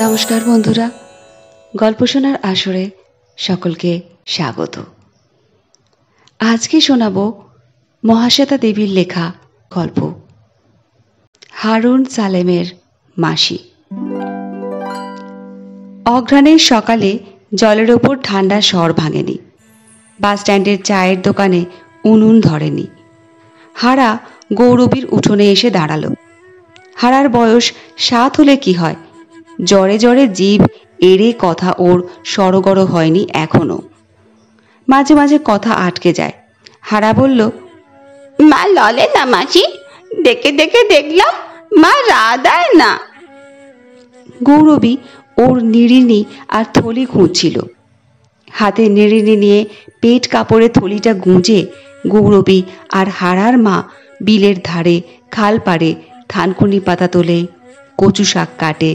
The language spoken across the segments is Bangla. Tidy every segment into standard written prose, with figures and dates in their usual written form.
নমস্কার বন্ধুরা, গল্প শোনার আসরে সকলকে স্বাগত। আজকে শোনাবো মহাশ্বেতা দেবীর লেখা গল্প হারুন সালেমের মাসি। অঘ্রাণের সকালে জলের ওপর ঠান্ডা স্বর ভাঙেনি। বাস স্ট্যান্ডের চায়ের দোকানে উনুন ধরেনি। হারা গৌরবীর উঠোনে এসে দাঁড়ালো। হারার বয়স 7 হলে কি হয়, জ্বরে জ্বরে জিভ এড়ে কথা ওর সরগর হয়নি এখনো। মাঝে মাঝে কথা আটকে যায়। হারা বলল, মা ললে না মাসি, দেখে দেখে দেখলাম মা রাধায় না। গৌরবী ওর নিড়িনি আর থলি খুঁজছিল। হাতে নিড়িনি নিয়ে পেট কাপড়ে থলিটা গুঁজে গৌরবী আর হারার মা বিলের ধারে খাল পাড়ে থানকুনি পাতা তোলে, কচু শাক কাটে,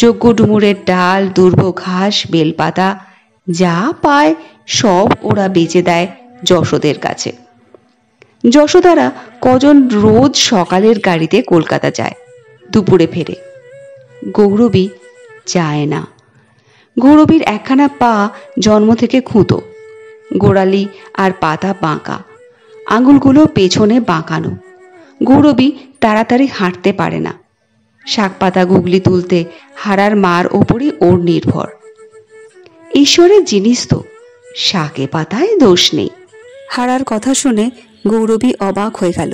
যজ্ঞ ডুমুরের ডাল, দুর্ভ ঘাস, বেলপাতা যা পায় সব ওরা বেচে দেয় যশোদের কাছে। যশোদারা কজন রোজ সকালের গাড়িতে কলকাতা যায়, দুপুরে ফেরে। গৌরবী যায় না। গৌরবীর একখানা পা জন্ম থেকে খুঁতো, গোড়ালি আর পাতা বাঁকা, আঙুলগুলো পেছনে বাঁকানো। গৌরবী তাড়াতাড়ি হাঁটতে পারে না। শাক পাতা গুগলি তুলতে হারার মার ওপরই ওর নির্ভর। ঈশ্বরের জিনিস তো, শাকে পাতায় দোষ নেই। হারার কথা শুনে গৌরবী অবাক হয়ে গেল।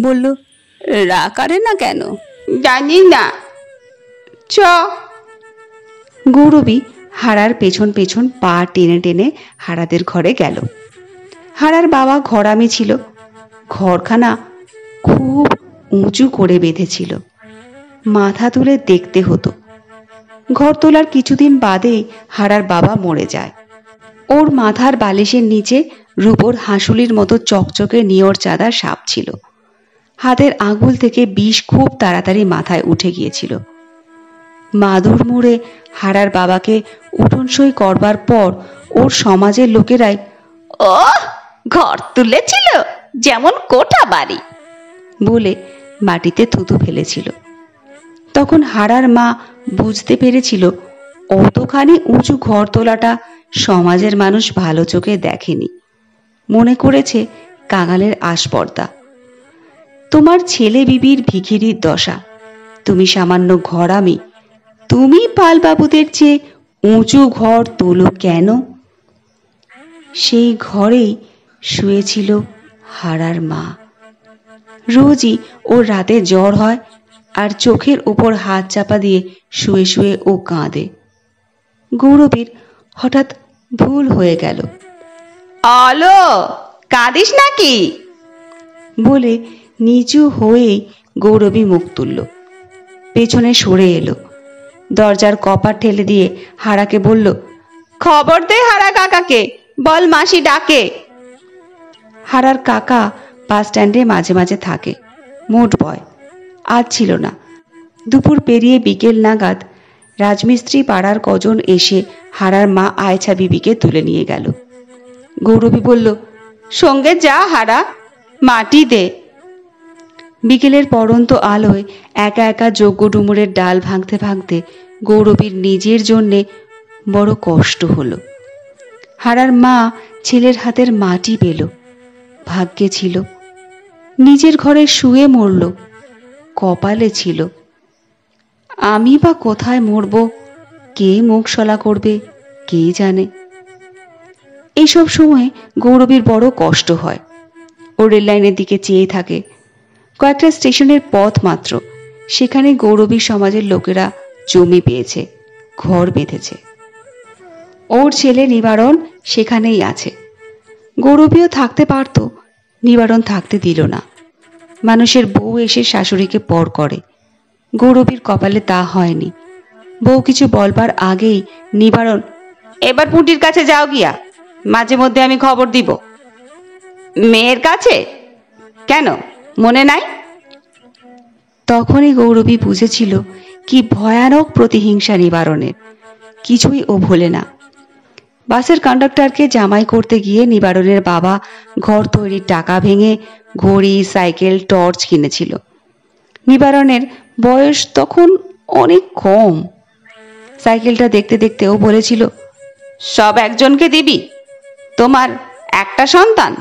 বলল, রাখারে না কেন জানি না, চ। গৌরবী হারার পেছন পেছন পা টেনে টেনে হারাদের ঘরে গেল। হারার বাবা ঘরামি ছিল। ঘরখানা খুব উঁচু করে বেঁধেছিল, মাথা তুলে দেখতে হতো। ঘর তোলার কিছুদিন বাদে হারার বাবা মরে যায়। ওর মাথার বালিশের নিচে রূপোর হাঁসুলির মতো চকচকে নিয়র চাঁদা সাপ ছিল। হাতের আঙুল থেকে বিষ খুব তাড়াতাড়ি মাথায় উঠে গিয়েছিল। মাদুর মুড়ে হারার বাবাকে উঠোনসই করবার পর ওর সমাজের লোকেরাই, ও ঘর তুলেছিল যেমন কোঠা বাড়ি বলে মাটিতে থুতু ফেলেছিল। তখন হারার মা বুঝতে পেরেছিল অতখানি উঁচু ঘর তোলাটা সমাজের মানুষ ভালো চোখে দেখেনি। মনে করেছে কাঙালের আস্পর্ধা। তোমার ছেলে বিবির ভিখিরির দশা, তুমি সামান্য ঘরামি, তুমি পালবাবুদের চেয়ে উঁচু ঘর তোলো কেন? সেই ঘরেই শুয়েছিল হারার মা। রোজই ওর রাতে জ্বর হয় আর চোখের উপর হাত চাপা দিয়ে শুয়ে শুয়ে ও কাঁদে। গৌরবীর হঠাৎ ভুল হয়ে গেল। অলো, কাঁদিস নাকি বলে নিচু হয়েই গৌরবী মুখ তুলল, পেছনে সরে এলো। দরজার কপাট ঠেলে দিয়ে হারাকে বলল, খবর দে হারা কাকাকে, বল মাসি ডাকে। হারার কাকা বাস স্ট্যান্ডে মাঝে মাঝে থাকে, মোট বয়। আজ ছিল না। দুপুর পেরিয়ে বিকেল নাগাদ রাজমিস্ত্রি পাড়ার কজন এসে হারার মা আয়ছা বিবিকে তুলে নিয়ে গেল। গৌরবী বলল, সঙ্গে যা হারা, মাটি দে। বিকেলের পড়ন্ত আলোয় একা একা যজ্ঞ ডুমুরের ডাল ভাঙতে ভাঙতে গৌরবীর নিজের জন্যে বড় কষ্ট হলো। হারার মা ছেলের হাতের মাটি পেল, ভাগ্যে ছিল। নিজের ঘরে শুয়ে মরল, কপালে ছিল। আমি বা কোথায় মরব, কে মুখ সলা করবে কে জানে। এইসব সময় গৌরবীর বড় কষ্ট হয়। ও রেল লাইনের দিকে চেয়ে থাকে। কয়েকটা স্টেশনের পথ মাত্র, সেখানে গৌরবী সমাজের লোকেরা জমি পেয়েছে, ঘর বেঁধেছে। ওর ছেলে নিবারণ সেখানেই আছে। গৌরবীও থাকতে পারত, নিবারণ থাকতে দিল না। মানুষের বউ এসে শাশুড়িকে পর করে, গৌরবীর কপালে তা হয়নি। বউ কিছু বলবার আগেই নিবারণ, এবার পুটির কাছে যাও গিয়া, মাঝে মধ্যে আমি খবর দিব। মেয়ের কাছে কেন, মনে নাই? তখনই গৌরবী বুঝেছিল কি ভয়ানক প্রতিহিংসা নিবারণের। কিছুই ও ভোলে না। বাসের কন্ডাক্টরকে জামাই করতে গিয়ে নিবারণের বাবা ঘর তৈরির টাকা ভেঙে ঘড়ি, সাইকেল, টর্চ কিনেছিল। নিবারণের বয়স তখন অনেক কম। সাইকেলটা দেখতে দেখতে ও বলেছিল, সব একজনকে দিবি? তোমার একটা সন্তান?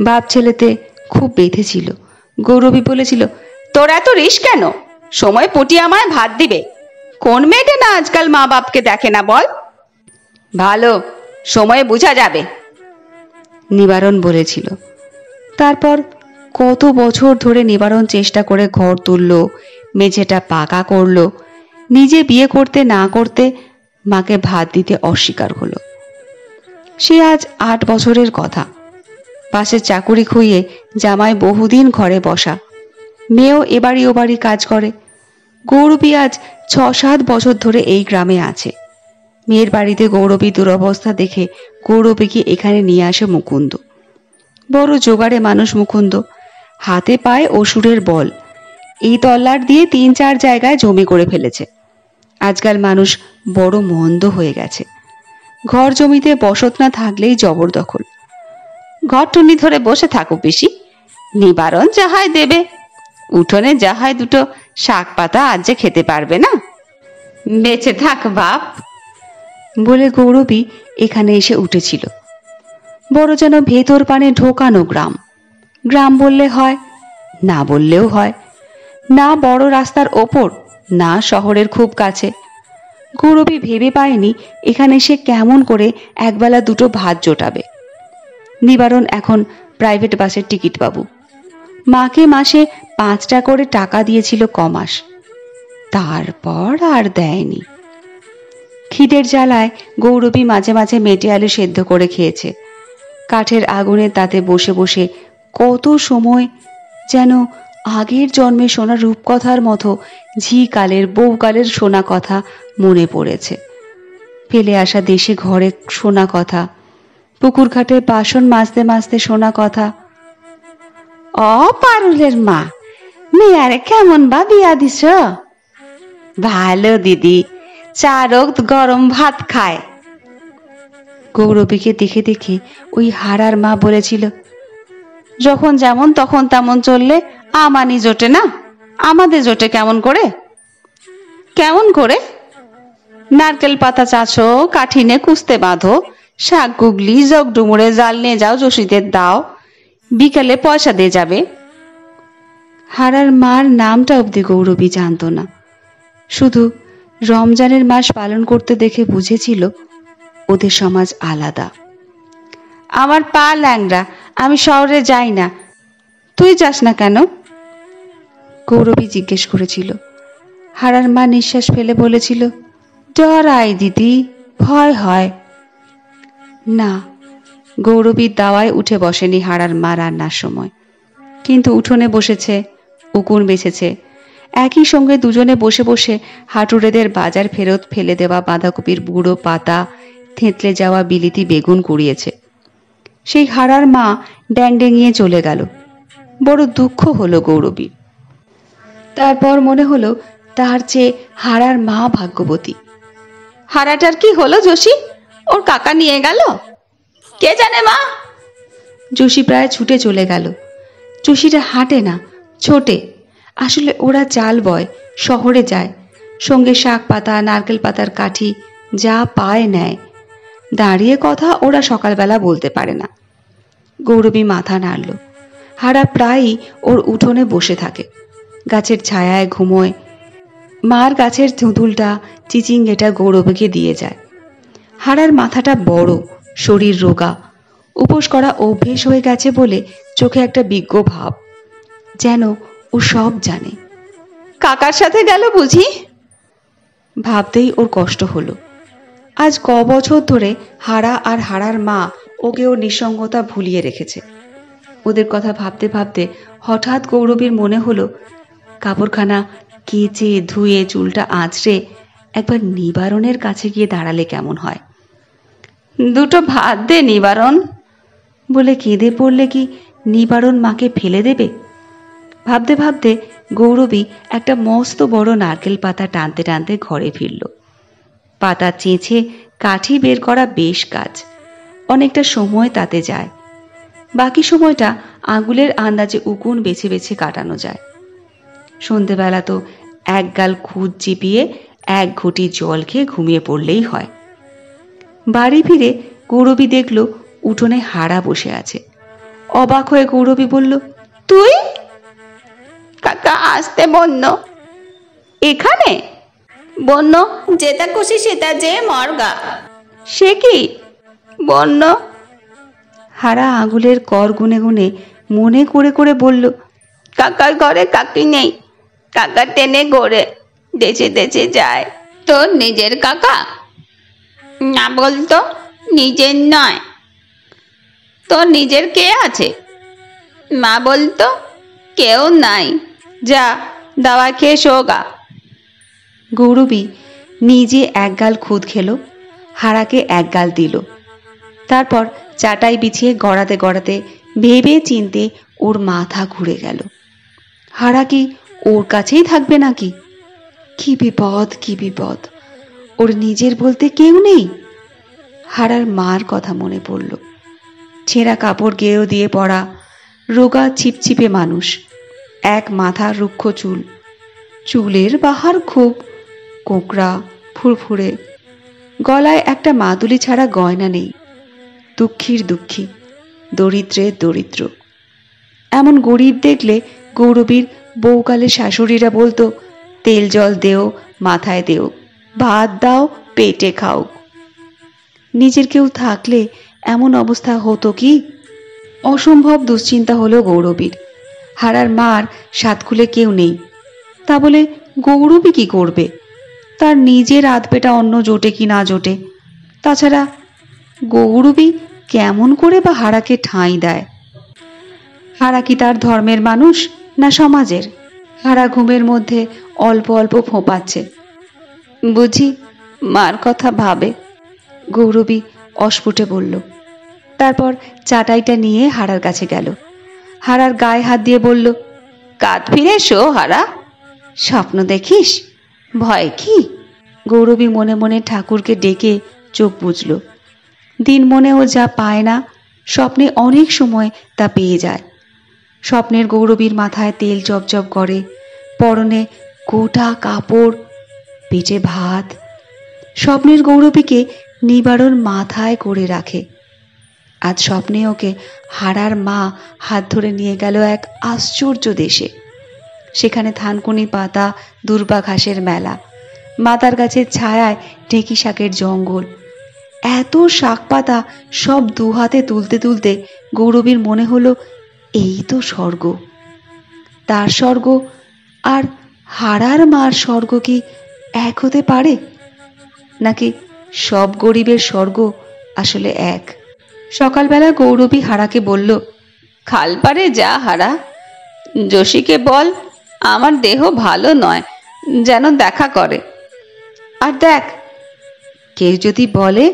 বাপ ছেলেতে খুব বেঁধেছিল। গৌরবী বলেছিল, তোর এত রিস কেন? সময় পটিয়ে আমায় ভাত দিবে। কোন মেয়েটা না আজকাল মা বাপকে দেখে না বল? ভালো, সময়ে বোঝা যাবে। নিবারণ বলেছিল। তারপর কত বছর ধরে নিবারণ চেষ্টা করে ঘর তুলল, মেঝেটা পাকা করলো, নিজে বিয়ে করতে না করতে মাকে ভাত দিতে অস্বীকার হলো। সে আজ 8 বছরের কথা। পাশের চাকুরি খুইয়ে জামাই বহুদিন ঘরে বসা, মেয়েও এবাড়ি ওবাড়ি কাজ করে। গৌরবী আজ 6-7 বছর ধরে এই গ্রামে আছে। মেয়ের বাড়িতে গৌরবী দুরবস্থা দেখে গৌরবীকে এখানে নিয়ে আসে মুকুন্দ। বড় জোগাড়ে মানুষ মুকুন্দ, হাতে পায়ে অসুরের বল। এই তল্লাট দিয়ে 3-4 জায়গায় জমি করে ফেলেছে। আজকাল মানুষ বড় মন্দ হয়ে গেছে। ঘর জমিতে বসত না থাকলেই জবরদখল। ঘরটুনি ধরে বসে থাকো পিসি, নিবারণ যাহাই দেবে। উঠোনে যাহাই দুটো শাক পাতা আজ যে খেতে পারবে না। বেঁচে থাক বাপ বলে গৌরবী এখানে এসে উঠেছিল। বড় যেন ভেতর পানে ঢোকানো গ্রাম। গ্রাম বললে হয়, না বললেও হয়। না বড় রাস্তার ওপর, না শহরের খুব কাছে। গৌরবী ভেবে পায়নি এখানে সে কেমন করে একবেলা দুটো ভাত জোটাবে। নিবারণ এখন প্রাইভেট বাসের টিকিট বাবু। মাকে মাসে 5টা করে টাকা দিয়েছিল কমাস, তারপর আর দেয়নি। খিদের জ্বালায় গৌরবী মাঝে মাঝে মেটে আলু সেদ্ধ করে খেয়েছে। কাঠের আগুনে তাতে বসে বসে কত সময় যেন আগের জন্মে শোনা রূপকথার মতো ঝিকালের বউকালের শোনা কথা মনে পড়েছে। ফেলে আসা দেশে ঘরে শোনা কথা, পুকুর ঘাটে বাসন মাজতে মাজতে শোনা কথা। ও পারুলের মা, মেয়ারে কেমন বা বিয়া দিছ? ভালো দিদি, চারক গরম ভাত খায়। গৌরবীকে দেখে দেখে ওই হারার মা বলেছিল, যখন যেমন তখন তেমন চললে আমানি জোটে না, আমাদের জোটে কেমন করে? কেমন করে? নারকেল পাতা চাছো, কাঠিনে কুস্তে বাঁধো, শাক গুগলি জগ ডুমুরে জাল নিয়ে যাও, জসিদের দাও, বিকেলে পয়সা দিয়ে যাবে। হারার মার নামটা অবধি গৌরবী জানত না। শুধু রমজানের মাস পালন করতে দেখে বুঝেছিল ওদের সমাজ আলাদা। আমার পা ল্যাংড়া, আমি শহরে যাই না। তুই যাস না কেন? গৌরবী জিজ্ঞেস করেছিল। হারার মা নিঃশ্বাস ফেলে বলেছিল, ডরাই দিদি, ভয় হয়। না, গৌরবীর দাওয়ায় উঠে বসেনি হারার মা রান্নার সময়, কিন্তু উঠোনে বসেছে, উকুন বেছেছে। একই সঙ্গে দুজনে বসে বসে হাটুরেদের বাজার ফেরত ফেলে দেওয়া বাঁধাকপির বুড়ো পাতা, থেঁতলে যাওয়া বিলিতি বেগুন কুড়িয়েছে। সেই হারার মা ড্যাংডেঙিয়ে চলে গেল। বড় দুঃখ হলো গৌরবীর। তারপর মনে হলো তার চেয়ে হারার মা ভাগ্যবতী। হারাটার কি হলো জসি? ওর কাকা নিয়ে গেল? কে জানে মা। জসি প্রায় ছুটে চলে গেল। জসিটা হাঁটে না, ছোটে। আসলে ওরা চাল বয়, শহরে যায়, সঙ্গে শাক পাতা, নারকেল পাতার কাঠি যা পায় নেয়। দাঁড়িয়ে কথা ওরা সকালবেলা বলতে পারে না। গৌরবী মাথা নাড়ল। হারা প্রায়ই ওর উঠোনে বসে থাকে, গাছের ছায়ায় ঘুমোয়। মার গাছের ধুঁতুলটা, চিচিঙ্গেটা গৌরবীকে দিয়ে যায়। হারার মাথাটা বড়, শরীর রোগা, উপোস করা অভ্যেস হয়ে গেছে বলে চোখে একটা বিজ্ঞ ভাব, যেন ও সব জানে। কাকার সাথে গেল বুঝি? ভাবতেই ওর কষ্ট হলো। আজ ক বছর ধরে হারা আর হারার মা ওকে ওর নিঃসঙ্গতা ভুলিয়ে রেখেছে। ওদের কথা ভাবতে ভাবতে হঠাৎ গৌরবীর মনে হলো কাপড়খানা কেচে ধুয়ে চুলটা আঁচড়ে একবার নিবারণের কাছে গিয়ে দাঁড়ালে কেমন হয়। দুটো ভাত দে নিবারণ বলে কেঁদে পড়লে কি নিবারণ মাকে ফেলে দেবে? ভাবতে ভাবতে গৌরবী একটা মস্ত বড় নারকেল পাতা টানতে টানতে ঘরে ফিরল। পাতা চেঁচে কাঠি বের করা বেশ কাজ, অনেকটা সময় তাতে যায়। বাকি সময়টা আঙুলের আন্দাজে উকুন বেছে বেছে কাটানো যায়। সন্ধেবেলা তো এক গাল খুদ চিপিয়ে এক ঘটি জল খেয়ে ঘুমিয়ে পড়লেই হয়। বাড়ি ফিরে গৌরবী দেখল উঠোনে হারা বসে আছে। অবাক হয়ে গৌরবী বলল, তুই? কাকা আসতে বন্য। এখানে? বন্য যেটা খুশি সেটা যে মর্গা। সে কি? বন্য। হারা আঙুলের কর গুনে গুনে মনে করে করে বলল, কাকার ঘরে কাকি নেই, কাকা টেনে ঘোরে, দেশে দেশে যায়। তোর নিজের কাকা? না বলতো, নিজের নয়। তোর নিজের কে আছে? মা বলতো, কেউ নাই, যা দাওয়া খেয়ে শোগা। গৌরবী নিজে একগাল খুদ খেল, হারাকে একগাল দিল। তারপর চাটাই বিছিয়ে গড়াতে গড়াতে ভেবে চিনতে ওর মাথা ঘুরে গেল। হারা কি ওর কাছেই থাকবে নাকি? কি বিপদ, কি বিপদ! ওর নিজের বলতে কেউ নেই। হারার মার কথা মনে পড়ল। ছেঁড়া কাপড় গেয়েও দিয়ে পড়া, রোগা ছিপছিপে মানুষ, এক মাথা রুক্ষ চুল, চুলের বাহার খুব কোঁকড়া ফুরফুরে, গলায় একটা মাদুলি ছাড়া গয়না নেই। দুঃখীর দুঃখী, দরিদ্রের দরিদ্র। এমন গরিব দেখলে গৌরবীর বউকালে শাশুড়িরা বলতো, তেল জল দেও, মাথায় দেও, ভাত দাও, পেটে খাও। নিজের কেউ থাকলে এমন অবস্থা হতো কি? অসম্ভব দুশ্চিন্তা হলো গৌরবীর। হারার মার সাতকুলে কেউ নেই, তা বলে গৌরবী কি করবে? তার নিজের আধ পেটা অন্ন জোটে কি না জোটে? তাছাড়া গৌরবী কেমন করে বা হারাকে ঠাঁই দেয়? হারা কি তার ধর্মের মানুষ না সমাজের? হারা ঘুমের মধ্যে অল্প অল্প ফোঁপাচ্ছে। বুঝি মার কথা ভাবে, গৌরবী অস্ফুটে বলল। তারপর চাটাইটা নিয়ে হারার কাছে গেল। হারার গায়ে হাত দিয়ে বলল, কাত ফিরে শো হারা। স্বপ্ন দেখিস? ভয় কি? গৌরবী মনে মনে ঠাকুরকে ডেকে চোখ বুঝল। দিন মনে ও যা পায় না, স্বপ্নে অনেক সময় তা পেয়ে যায়। স্বপ্নের গৌরবীর মাথায় তেল চপচপ করে, পরনে গোটা কাপড়, পেটে ভাত। স্বপ্নের গৌরবীকে নিবারণ মাথায় করে রাখে। আজ স্বপ্নে ওকে হারার মা হাত ধরে নিয়ে গেল এক আশ্চর্য দেশে। সেখানে থানকুনি পাতা দুর্বা ঘাসের মেলা, মাতার গাছের ছায়ায় ঢেঁকি শাকের জঙ্গল। এত শাক পাতা সব দুহাতে তুলতে তুলতে গৌরবীর মনে হলো, এই তো স্বর্গ। তার স্বর্গ আর হারার মার স্বর্গ কি এক হতে পারে? নাকি সব গরিবের স্বর্গ আসলে এক? সকালবেলা গৌরবী হারাকে বলল, খালপাড়ে যা হারা, যোশীকে বল আমার দেহ ভালো নয়, যেন দেখা করে। আর দেখ, কেউ যদি বলে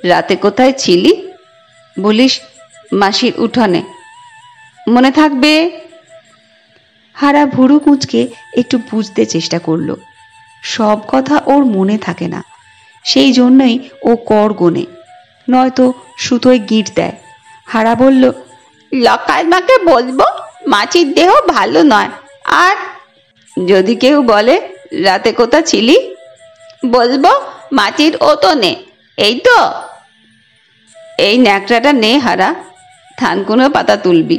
রাতে কোথায় ছিলি, বলিস মাসির উঠোনে, মনে থাকবে। হারা ভুরু কুঁচকে একটু বুঝতে চেষ্টা করল। সব কথা ওর মনে থাকে না, সেই জন্যই ও কর গোনে, নয়তো সুতোয় গিট দেয়। হারা বলল, লকাল মাকে বলবো মাছির দেহ ভালো নয়। আর যদি কেউ বলে রাতে কোথা ছিলি, বলবো মাছির ওতনে। এই তো, এই ন্যাকড়াটা নে হারা, থানকুনো পাতা তুলবি।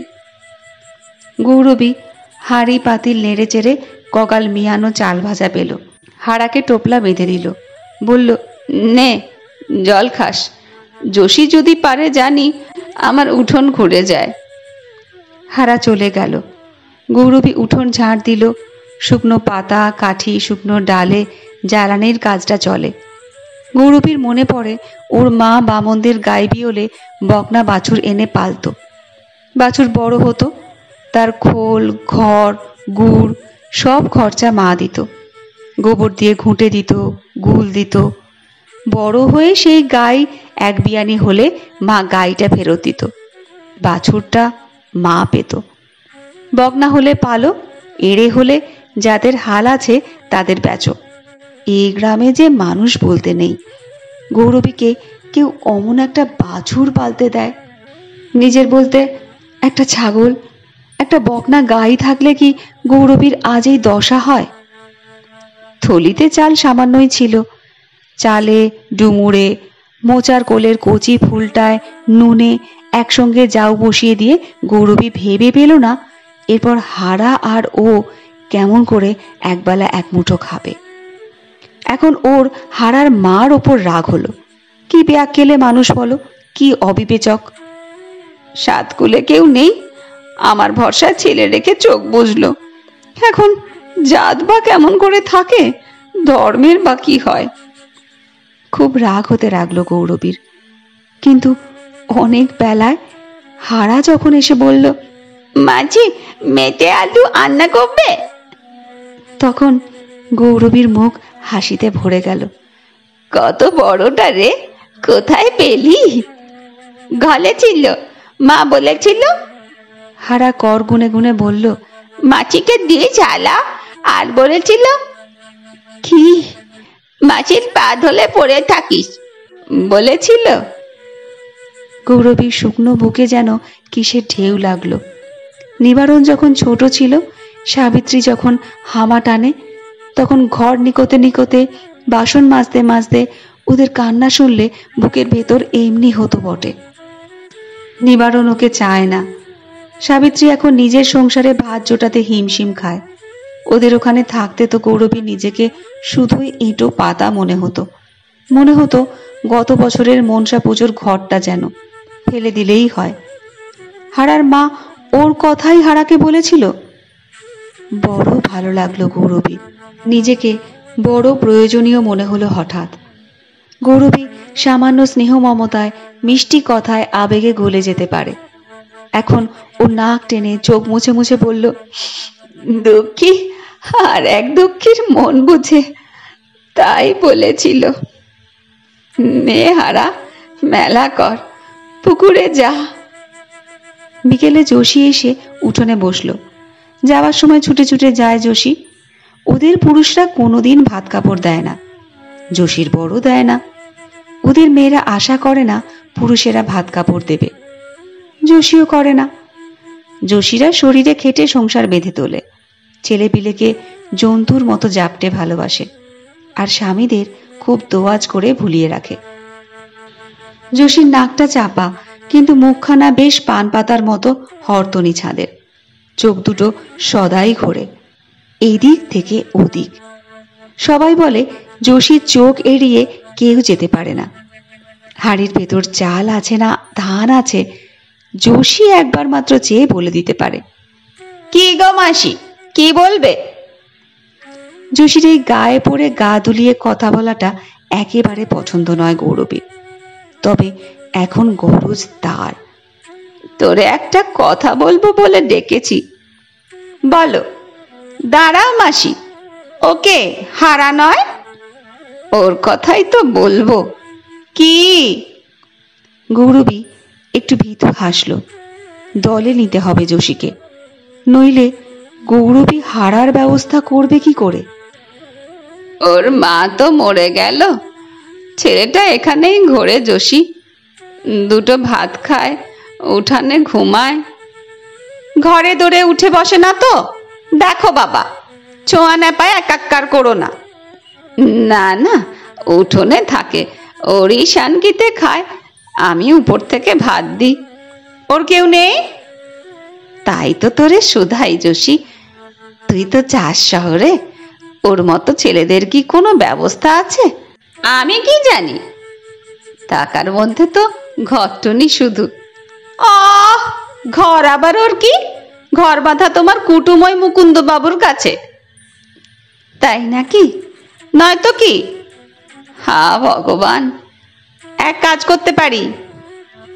গৌরবী হাঁড়ি পাতিল নেড়ে চেড়ে কগাল মিয়ানো চাল ভাজা পেল। হারাকে টোপলা বেঁধে দিল, বলল, নে জল খাস। যোশী যদি পারে জানি আমার উঠোন ঘুরে যায়। হারা চলে গেল। গৌরবী উঠোন ঝাড় দিল। শুকনো পাতা কাঠি শুকনো ডালে জ্বালানির কাজটা চলে। গৌরবীর মনে পড়ে ওর মা বামনদের গায়ে বিয়োলে বকনা বাছুর এনে পালত। বাছুর বড় হতো, তার খোল ঘর গুড় সব খরচা মা দিত। গোবর দিয়ে ঘুঁটে দিত, গুল দিত। বড় হয়ে সেই গাই এক বিয়ানি হলে মা গাইটা ফেরত দিত, বাছুরটা মা পেত। বকনা হলে পালো, এড়ে হলে যাদের হাল আছে তাদের বেচো। এই গ্রামে যে মানুষ বলতে নেই। গৌরবীকে কেউ অমন একটা বাছুর পালতে দেয়? নিজের বলতে একটা ছাগল, একটা বকনা গাই থাকলে কি গৌরবীর আজ এই দশা হয়? থলিতে চাল সামান্যই ছিল। চালে, ডুমুরে, মোচার কোলের কচি ফুলটায় নুনে একসঙ্গে জাউ বসিয়ে দিয়ে গৌরবী ভেবে পেল না এরপর হারা আর ও কেমন করে একবেলা এক মুঠো খাবে। এখন ওর হারার মার ওপর রাগ হলো। কি ব্যাককেলে মানুষ বলো, কি অবিবেচক। সাতকুলে কেউ নেই, আমার ভরসায় ছেলে রেখে চোখ বুঝলো। এখন জাত বা কেমন করে থাকে, ধর্মের বা কি হয়। খুব রাগ হতে লাগলো গৌরবীর। কিন্তু অনেক বেলায় হারা যখন এসে বলল, মাঝি মেটে আলু রান্না করবে, তখন গৌরবীর মুখ হাসিতে ভরে গেল। কত বড়টা রে, কোথায় পেলি? ঘরে ছিল, মা বলেছিল। হারা কর গুনে গুনে বলল, মাছিকে দিয়ে ঝালা, আর বলেছিল কি মাছির পা ধলে পড়ে থাকিস বলেছিল। গৌরবীর শুকনো বুকে যেন কিসের ঢেউ লাগলো। নিবারণ যখন ছোট ছিল, সাবিত্রী যখন হামা টানে, তখন ঘর নিকোতে নিকোতে, বাসন মাজতে মাজতে ওদের কান্না শুনলে বুকের ভেতর এমনি হতো বটে। নিবারণ ওকে চায় না। সাবিত্রী এখন নিজের সংসারে ভাত জোটাতে হিমশিম খায়। ওদের ওখানে থাকতে তো গৌরবী নিজেকে শুধুই ইঁটো পাতা মনে হতো। মনে হতো গত বছরের মনসা পুজোর ঘরটা যেন ফেলে দিলেই হয়। হারার মা ওর কথাই হারাকে বলেছিল। বড় ভালো লাগলো গৌরবী, নিজেকে বড় প্রয়োজনীয় মনে হলো হঠাৎ। গৌরবী সামান্য স্নেহ মমতায়, মিষ্টি কথায় আবেগে গলে যেতে পারে। এখন ও নাক টেনে চোখ মুছে মুছে বলল, দুঃখী আর এক দুঃখীর মন বুঝে তাই বলেছিল। নে হারা, মেলা কর, পুকুরে যা। বিকেলে যোশী এসে উঠোনে বসলো। যাওয়ার সময় ছুটে ছুটে যায় যোশী। ওদের পুরুষরা কোনোদিন ভাত কাপড় দেয় না, যোশীর বড় দেয় না। ওদের মেয়েরা আশা করে না পুরুষেরা ভাত কাপড় দেবে, যোশীও করে না। যোশীরা শরীরে খেটে সংসার বেঁধে তোলে, ছেলেপিলেকে জন্তুর মতো জাপটে ভালোবাসে, আর স্বামীদের খুব দোয়াজ করে ভুলিয়ে রাখে। যোশীর নাকটা চাপা, কিন্তু মুখখানা বেশ পান পাতার মতো হরতনি ছাদের। চোখ দুটো সদাই ঘোরে, এদিক থেকে ওদিক। সবাই বলে যোশীর চোখ এড়িয়ে কেউ যেতে পারে না। হাড়ির ভেতর চাল আছে না ধান আছে, যোশী একবার মাত্র চেয়ে বলে দিতে পারে। কি গো মাসি, কি বলবে? যোশীর এই গায়ে পড়ে গা দুলিয়ে কথা বলাটা একেবারে পছন্দ নয় গৌরবীর। তবে এখন গরজ তার। তোরে একটা কথা বলবো বলে ডেকেছি। বলো। দাঁড়াও মাসি, ওকে হারা নয়, ওর কথাই তো বলবো। কি? গৌরবী একটু ভীতু হাসল। দলে নিতে হবে যোশীকে, নইলে গৌরবী হারার ব্যবস্থা করবে কি করে? ওর মা তো মরে গেল, ছেলেটা এখানেই ঘোরে যোশী, দুটো ভাত খায়, উঠানে ঘুমায়। ঘরে দৌড়ে উঠে বসে না তো? দেখো বাবা, ছোঁয়া নেপায় একাকার করো না। না না, উঠোনে থাকে, ওরই শানকিতে খায়, আমি উপর থেকে ভাত দিই। ওর কেউ নেই? তাই তো তোরে শুধাই যোশী, তুই তো চাস শহরে, ওর মতো ছেলেদের কি কোনো ব্যবস্থা আছে? আমি কি জানি, টাকার মধ্যে তো ঘরটনি শুধু। ঘর আবার ওর কি? ঘর বাঁধা তোমার কুটুময় মুকুন্দ বাবুর কাছে। তাই নাকি? নয়তো কি? হা ভগবান, এক কাজ করতে পারি।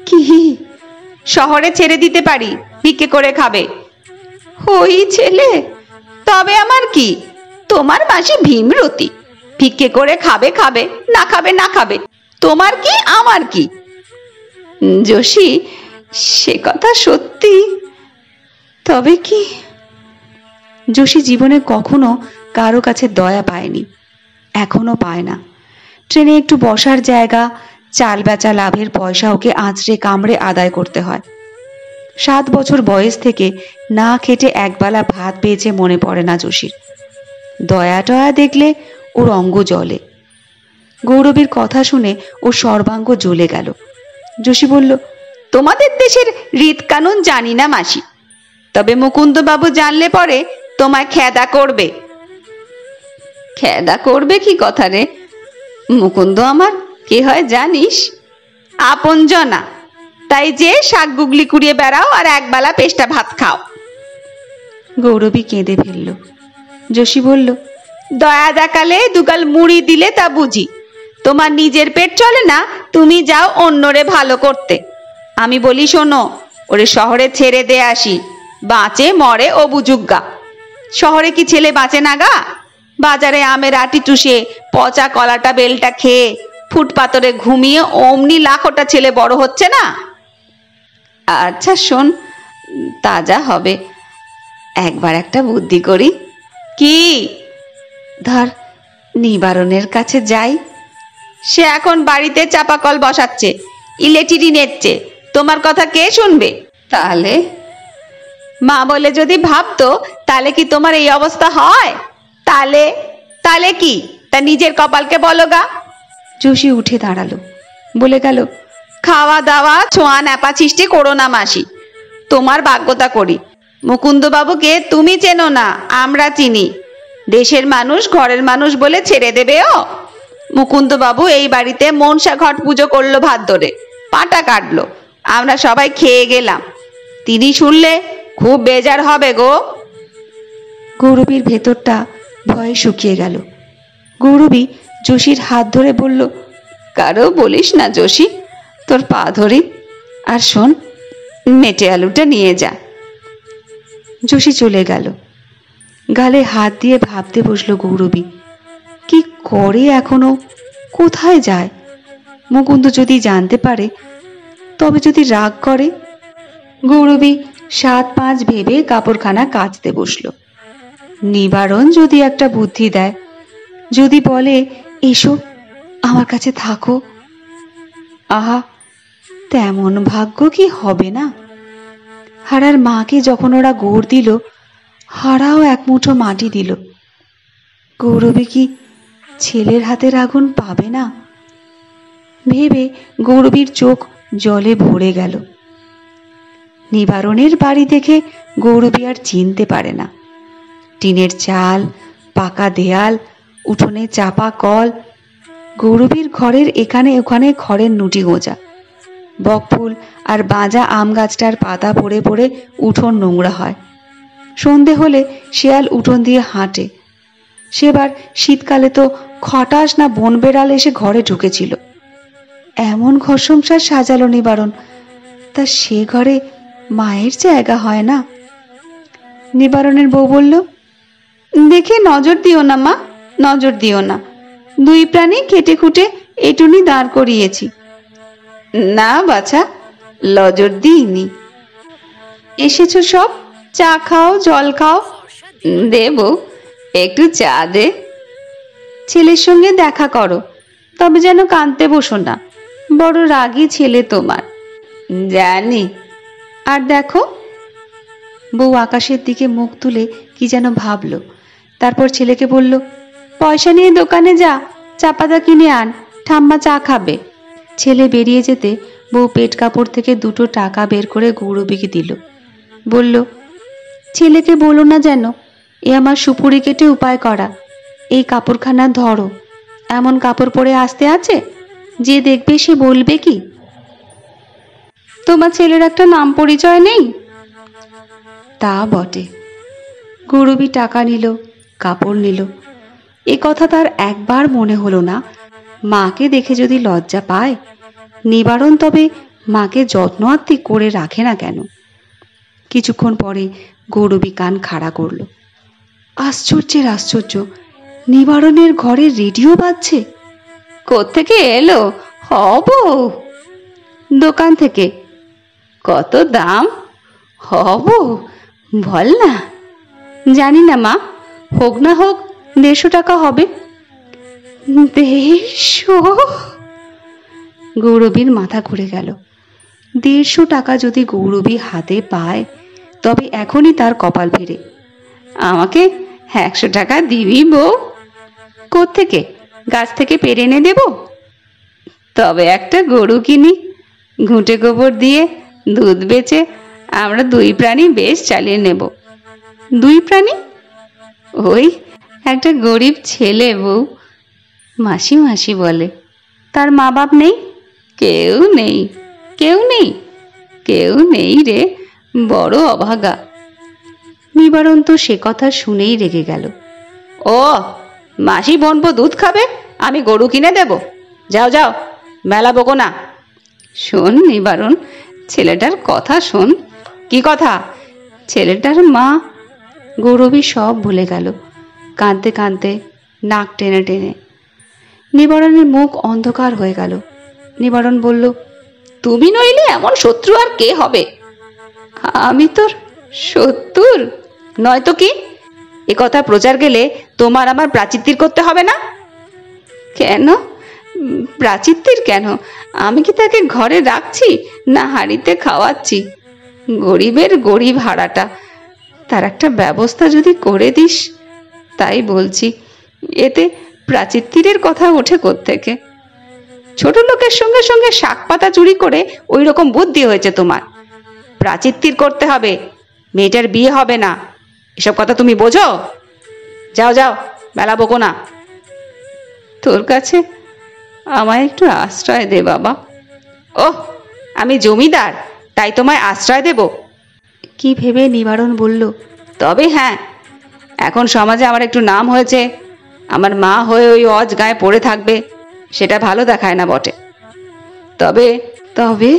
কি? শহরে ছেড়ে দিতে পারি, ভিক্ষে করে খাবে। ওই ছেলে? তবে আমার কি? তোমার মাসি ভীমরতি, ভিক্ষে করে খাবে খাবে, না খাবে না খাবে, তোমার কি আমার কি? যোশী, সে কথা সত্যি। তবে কি? যোশী জীবনে কখনো কারো কাছে দয়া পায়নি, এখনো পায় না। ট্রেনে একটু বসার জায়গা, চাল বেচা লাভের পয়সা ওকে আঁচড়ে কামড়ে আদায় করতে হয়। 7 বছর বয়স থেকে না খেটে একবেলা ভাত পেয়েছে মনে পড়ে না যোশীর। দয়া টয়া দেখলে ওর অঙ্গ জ্বলে। গৌরবীর কথা শুনে ওর সর্বাঙ্গ জ্বলে গেল। যোশী বলল, তোমাদের দেশের রীত কানুন জানি না মাসি, তবে মুকুন্দবাবু জানলে পরে তোমায় খেদা করবে। খেদা করবে কি কথা রে? মুকুন্দ আমার কে হয় জানিস? আপন জনা, তাই যে শাক গুগলি কুড়িয়ে বেড়াও আর একবেলা পেস্টা ভাত খাও। গৌরবী কেঁদে ফেলল। যোশী বলল, দয়া দেখালে দুগাল মুড়ি দিলে তা বুঝি? তোমার নিজের পেট চলে না, তুমি যাও অন্যরে ভালো করতে। আমি বলি শোনো, ওরে শহরে ছেড়ে দে আসি, বাঁচে মরে ও বুঝুগা। শহরে কি ছেলে বাঁচে না গা? বাজারে আমের আটি চুষে পচা কলাটা বেলটা খেয়ে ফুটপাতরে ঘুমিয়ে অমনি লাখোটা ছেলে বড় হচ্ছে না? আচ্ছা শোন, তাজা হবে, একবার একটা বুদ্ধি করি। কি? ধর নিবারণের কাছে যাই। সে এখন বাড়িতে চাপা কল বসাচ্ছে, ইলেকট্রিক নেচ্ছে, তোমার কথা কে শুনবে? তাহলে মা বলে যদি ভাবতো, তাহলে কি তোমার এই অবস্থা হয়? তাহলে তাহলে কি? তা নিজের কপালকে বলো গা। যোশী উঠে দাঁড়ালো, বলে গেল, খাওয়া দাওয়া ছোঁয়া ন্যাপা সৃষ্টি করো না মাসি, তোমার ভাগ্যতা করি। মুকুন্দবাবুকে তুমি চেনো না, আমরা চিনি। দেশের মানুষ ঘরের মানুষ বলে ছেড়ে দেবে ও? মুকুন্দবাবু এই বাড়িতে মনসা ঘট পুজো করলো ভাত ধরে, পাটা কাটলো, আমরা সবাই খেয়ে গেলাম। তিনি শুনলে খুব বেজার হবে গো। গৌরবীর ভেতরটা ভয়ে শুকিয়ে গেল। গৌরবী যোশীর হাত ধরে বলল, কারো বলিস না যোশী, তোর পা ধরি। আর শোন, মেটে আলুটা নিয়ে যা। যোশী চলে গেল। গালে হাত দিয়ে ভাবতে বসলো গৌরবী, কি করে এখনো, কোথায় যায়? মুকুন্দ যদি জানতে পারে, তবে যদি রাগ করে? গৌরবী 7-5 ভেবে কাপড়খানা কাচতে বসলো। নিবারণ যদি একটা বুদ্ধি দেয়, যদি বলে এসো আমার কাছে থাকো, আহা, তেমন ভাগ্য কি হবে না? হারার মাকে যখন ওরা গোড় দিল, হারাও এক মুঠো মাটি দিল। গৌরবী কি ছেলের হাতের আগুন পাবে না? ভেবে গৌরবীর চোখ জলে ভরে গেল। নিবারণের বাড়ি দেখে গৌরবী আর চিনতে পারে না। টিনের চাল, পাকা দেয়াল, উঠোনে চাপা কল, গৌরবীর ঘরের এখানে ওখানে খড়ের নুটি গোঁজা, বকফুল আর বাঁজা আম গাছটার পাতা পড়ে পড়ে উঠোন নোংরা হয়। সন্ধে হলে শেয়াল উঠোন দিয়ে হাঁটে। সেবার শীতকালে তো খটাস না বন বেড়াল এসে ঘরে ঢুকেছিল। এমন ঘর সংসার সাজালো নিবারণ, তা সে ঘরে মায়ের জায়গা হয় না। নিবারণের বউ বলল, দেখে নজর দিও না মা, নজর দিও না, 2 প্রাণী কেটে খুঁটে এটুনি দাঁড় করিয়েছি। না বাছা, নজর দিইনি। এসেছো সব, চা খাও, জল খাও। দেব, একটু চা দে। ছেলের সঙ্গে দেখা করো, তবে যেন কাঁদতে বসো না, বড় রাগী ছেলে তোমার। জানি। আর দেখো। বউ আকাশের দিকে মুখ তুলে কি যেন ভাবলো, তারপর ছেলেকে বলল, পয়সা নিয়ে দোকানে যা, চা পাতা কিনে আন, ঠাম্মা চা খাবে। ছেলে বেরিয়ে যেতে বউ পেট কাপড় থেকে 2 টাকা বের করে গৌরবীকে দিল। বলল, ছেলেকে বলো না যেন, এ আমার সুপুরি কেটে উপায় করা। এই কাপড়খানা ধরো, এমন কাপড় পরে আসতে আছে, যে দেখবে সে বলবে কি তোমার ছেলের একটা নাম পরিচয় নেই? তা বটে। গৌরবী টাকা নিল, কাপড় নিল। এ কথা তার একবার মনে হলো না, মাকে দেখে যদি লজ্জা পায়, নিবারণ তবে মাকে যত্ন আত্তি করে রাখে না কেন? কিছুক্ষণ পরে গৌরবী কান খাড়া করল। আশ্চর্যের আশ্চর্য, নিবারণের ঘরে রেডিও বাজছে। কোত্থেকে এলো? হব দোকান থেকে। কত দাম? হব বল না। জানি না মা, হোক না হোক 150 টাকা হবে। 150? গৌরবীর মাথা ঘুরে গেল। 150 টাকা যদি গৌরবী হাতে পায়, তবে এখনই তার কপাল ফেরে। আমাকে 100 টাকা দিবি বউ? কোত্থেকে? গাছ থেকে পেরে এনে দেব? তবে একটা গরু কিনি, ঘুঁটে গোবর দিয়ে দুধ বেচে আমরা দুই প্রাণী বেশ চালিয়ে নেব। দুই প্রাণী? ওই একটা গরিব ছেলে বউ মাসি মাসি বলে। তার মা বাপ নেই? কেউ নেই। কেউ নেই? কেউ নেই রে, বড় অভাগা। নিবারণ তো সে কথা শুনেই রেগে গেল। ও, মাসি বোনপো দুধ খাবে, আমি গরু কিনে দেব? যাও যাও, মেলা বকো না। শোন নিবারণ, ছেলেটার কথা শোন। কি কথা? ছেলেটার মা। গৌরবী সব ভুলে গেল, কাঁদতে কাঁদতে, নাক টেনে টেনে। নিবারণের মুখ অন্ধকার হয়ে গেল। নিবারণ বলল, তুমি নইলে এমন শত্রু আর কে হবে? আমি তোর শত্রুর নয়তো কি? এ কথা প্রচার গেলে তোমার আমার প্রাচিত্তির করতে হবে না? কেন প্রাচিত্তির কেন? আমি কি তাকে ঘরে রাখছি না হাঁড়িতে খাওয়াচ্ছি? গরিবের গরিব হারাটা, তার একটা ব্যবস্থা যদি করে দিস, তাই বলছি। এতে প্রাচিত্তিরের কথা ওঠে কোত্থেকে? ছোট লোকের সঙ্গে সঙ্গে শাক পাতা চুরি করে ওই রকম বুদ্ধি হয়েছে তোমার। প্রাচিত্তির করতে হবে, মেয়েটার বিয়ে হবে না। এসব কথা তুমি বোঝো? যাও যাও, বেলা বকো না। তোর কাছে আমায় একটু আশ্রয় দে বাবা। ওহ, আমি জমিদার, তাই তোমায় আশ্রয় দেব? কি ভেবে নিবারণ বলল, তবে হ্যাঁ, এখন সমাজে আমার একটু নাম হয়েছে। আমার মা হয়ে ওই অজ গায়ে পড়ে থাকবে, সেটা ভালো দেখায় না বটে। তবে তবে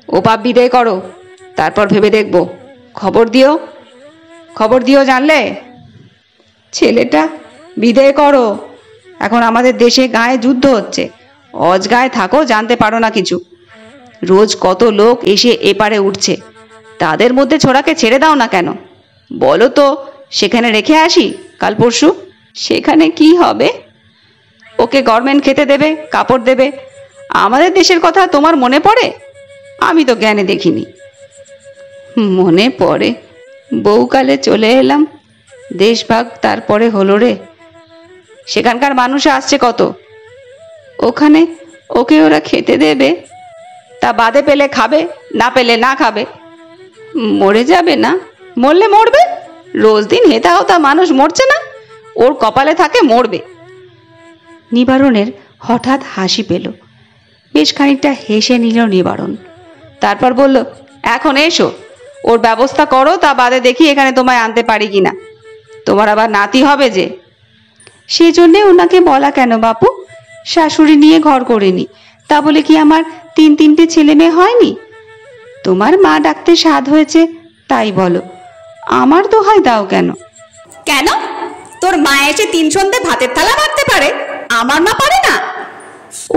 ও পাপ বিদায় করো, তারপর ভেবে দেখব। খবর দিও, খবর দিও, জানলে? ছেলেটা বিদায় করো। এখন আমাদের দেশে গায়ে যুদ্ধ হচ্ছে, অজ গায়ে থাকো, জানতে পারো না কিছু। রোজ কত লোক এসে এপারে উঠছে, তাদের মধ্যে ছোড়াকে ছেড়ে দাও না কেন? বলো তো, সেখানে রেখে আসি কাল পরশু। সেখানে কি হবে? ওকে গভর্নমেন্ট খেতে দেবে, কাপড় দেবে। আমাদের দেশের কথা তোমার মনে পড়ে? আমি তো জ্ঞানে দেখিনি। মনে পড়ে, বউকালে চলে এলাম, দেশভাগ তারপরে হলো রে। সেখানকার মানুষ আসছে কত? ওখানে ওকে ওরা খেতে দেবে? তা বাদে পেলে খাবে, না পেলে না খাবে। মরে যাবে না? মরলে মরবে, রোজ দিন হেতা হতা মানুষ মরছে না? ওর কপালে থাকে মরবে। নিবারণের হঠাৎ হাসি পেল। বেশ খানিকটা হেসে নিল নিবারণ। তারপর বলল, এখন এসো, ওর ব্যবস্থা করো, তা বাদে দেখি এখানে তোমায় আনতে পারি কিনা। তোমার আবার নাতি হবে যে। সেজন্যে ওনাকে বলা কেন বাপু? শাশুড়ি নিয়ে ঘর করিনি, তা বলে কি আমার 3-3টে ছেলে মেয়ে হয়নি? তোমার মা ডাকতে স্বাদ হয়েছে তাই বলো, আমার দোহাই দাও কেন? কেন? তোর মা এসে 3 সন্ধ্যে ভাতের থালা মারতে পারে, আমার মা পারে না?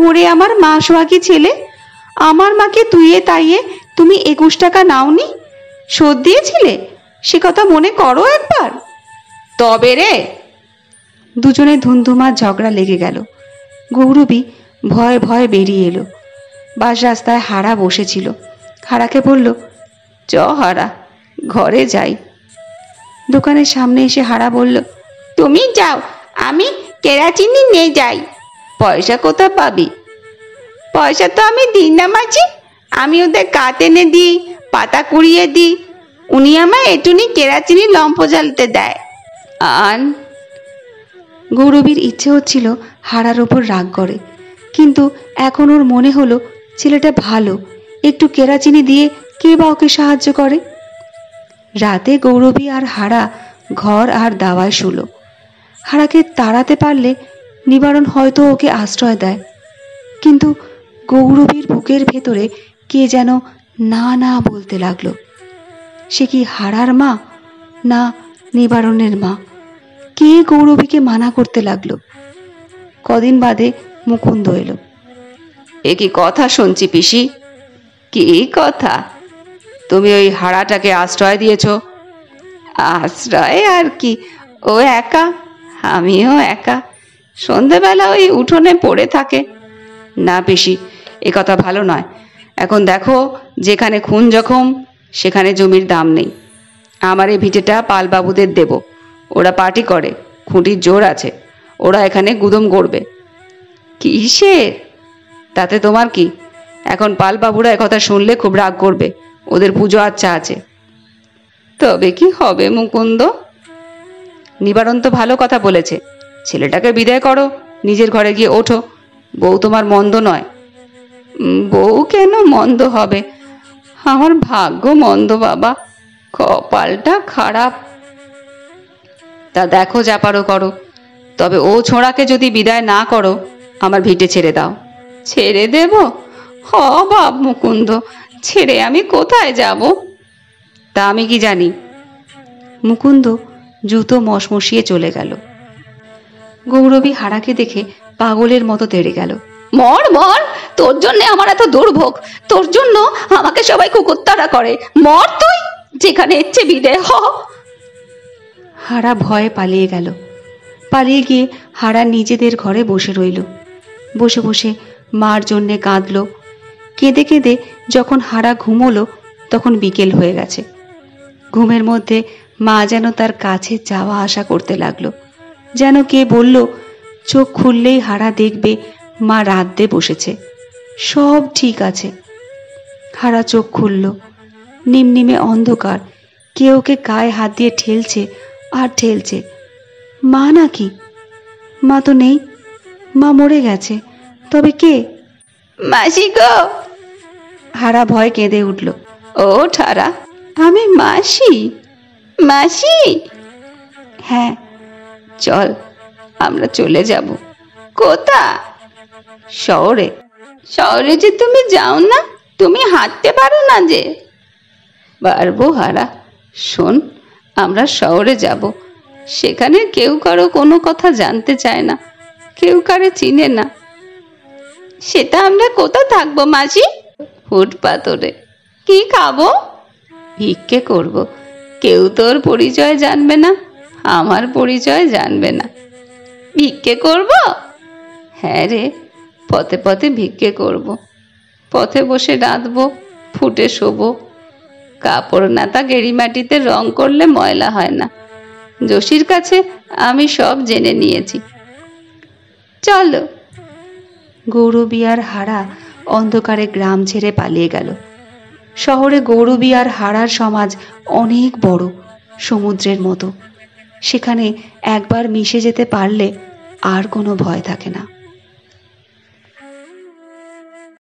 ওরে আমার মা সোহাগী ছেলে, আমার মাকে তুইয়ে তাইয়ে তুমি 21 টাকা নাওনি? শোধ দিয়েছিলে? সে কথা মনে করো একবার। তবে রে। দুজনে ধুমধুমার ঝগড়া লেগে গেল। গৌরবী ভয়ে ভয়ে বেরিয়ে এলো। বাস রাস্তায় হারা বসেছিল। হারাকে বলল, চ হারা, ঘরে যাই। দোকানের সামনে এসে হারা বলল, তুমি যাও, আমি কেরাচিনি নিয়ে যাই। পয়সা কোথা পাবি? পয়সা তো আমি দিই না মাঝি, আমি ওদের কাঠ এনে দিই, পাতা কুড়িয়ে দিই, উনি আমায় এটুনি কেরাচিনি লম্ফ জ্বালতে দেয়। আন। গৌরবীর ইচ্ছে হচ্ছিল হারার ওপর রাগ করে, কিন্তু এখন ওর মনে হলো ছেলেটা ভালো, একটু কেরাচিনি দিয়ে কে বা ওকে সাহায্য করে। রাতে গৌরবী আর হারা ঘর আর দাওয়ায় শুলো। হারাকে তাড়াতে পারলে নিবারণ হয়তো ওকে আশ্রয় দেয়, কিন্তু গৌরবীর বুকের ভেতরে কে যেন না না বলতে লাগলো। সে কি হারার মা না নিবারণের মা? কে গৌরবীকে মানা করতে লাগলো? কদিন বাদে মুকুন্দ এলো। এ কি কথা শুনছি পিসি? কি কথা? তুমি ওই হারাটাকে আশ্রয় দিয়েছ? আশ্রয় আর কি, ও একা, আমিও একা। সন্ধেবেলা ওই উঠোনে পড়ে থাকে। না পিসি, এ কথা ভালো নয়। এখন দেখো, যেখানে খুন জখম সেখানে জমির দাম নেই। আমার এই ভিটেটা পালবাবুদের দেব, ওরা পার্টি করে, খুঁটির জোর আছে। ওরা এখানে গুদম করবে। কিসের? তাতে তোমার কি? এখন পালবাবুরা একথা শুনলে খুব রাগ করবে, ওদের পুজো আচ্ছা আছে। তবে কি হবে মুকুন্দ? নিবারণ তো ভালো কথা বলেছে, ছেলেটাকে বিদায় করো, নিজের ঘরে গিয়ে ওঠো। বউ তোমার মন্দ নয়। বউ কেন মন্দ হবে? আমার ভাগ্য মন্দ বাবা, কপালটা খারাপ। তা দেখো যা পারো করো, তবে ও ছোঁড়াকে যদি বিদায় না করো আমার ভিটে ছেড়ে দাও। ছেড়ে দেব? হ বাপ মুকুন্দ, ছেড়ে আমি কোথায় যাব? তা আমি কি জানি। মুকুন্দ জুতো মশমশিয়ে চলে গেল। গৌরবী হারাকে দেখে পাগলের মতো তেড়ে গেল। মর মর, তোর জন্য আমার এত দুর্ভোগ, তোর জন্য আমাকে সবাই কুকুরতাড়া করে। মর তুই, যেখানে ইচ্ছে বিদায় হ। হারা ভয়ে পালিয়ে গেল। পালিয়ে গিয়ে হারা নিজেদের ঘরে বসে রইল। বসে বসে মার জন্যে কাঁদল। কেঁদে কেঁদে যখন হারা ঘুমোলো তখন বিকেল হয়ে গেছে। ঘুমের মধ্যে মা যেন তার কাছে যাওয়া আসা করতে লাগলো। যেন কে বলল, চোখ খুললেই হারা দেখবে মা রাঁধতে বসেছে, সব ঠিক আছে। হারা চোখ খুলল, নিমনিমে অন্ধকার, কে ওকে গায়ে হাত দিয়ে ঠেলছে আর ঠেলছে। মা নাকি? মা তো নেই, মা মরে গেছে। তবে কে? মাসি গো! হারা ভয় কেঁদে উঠল। ও ঠারা, আমি মাসি। মাসি? হ্যাঁ, চল আমরা চলে যাব। কোথা? শহরে। শহরে যে তুমি যাও না, তুমি হাঁটতে পারো না যে? পারবো হারা, শোন, আমরা শহরে যাব। সেখানে কেউ কারো কোনো কথা জানতে চায় না, কেউ কারে চিনে না। সেটা আমরা কোথায় থাকবো মাসি? ফুটপাথরে। কি খাবো? ভিক্ষে করব। কেউ তোর পরিচয় জানবে না, আমার পরিচয় জানবে না। ভিক্ষে করব? হ্যাঁ রে, পথে পথে ভিক্ষে করব। পথে বসে রাঁধবো, ফুটে শোবো। কাপড় নাতা গেড়ি মাটিতে রং করলে ময়লা হয় না। যোশীর কাছে আমি সব জেনে নিয়েছি। চলো। গৌরবী আর হারা অন্ধকারে গ্রাম ছেড়ে পালিয়ে গেল। শহরে গৌরবী আর হারার সমাজ অনেক বড়, সমুদ্রের মতো। সেখানে একবার মিশে যেতে পারলে আর কোনো ভয় থাকে না।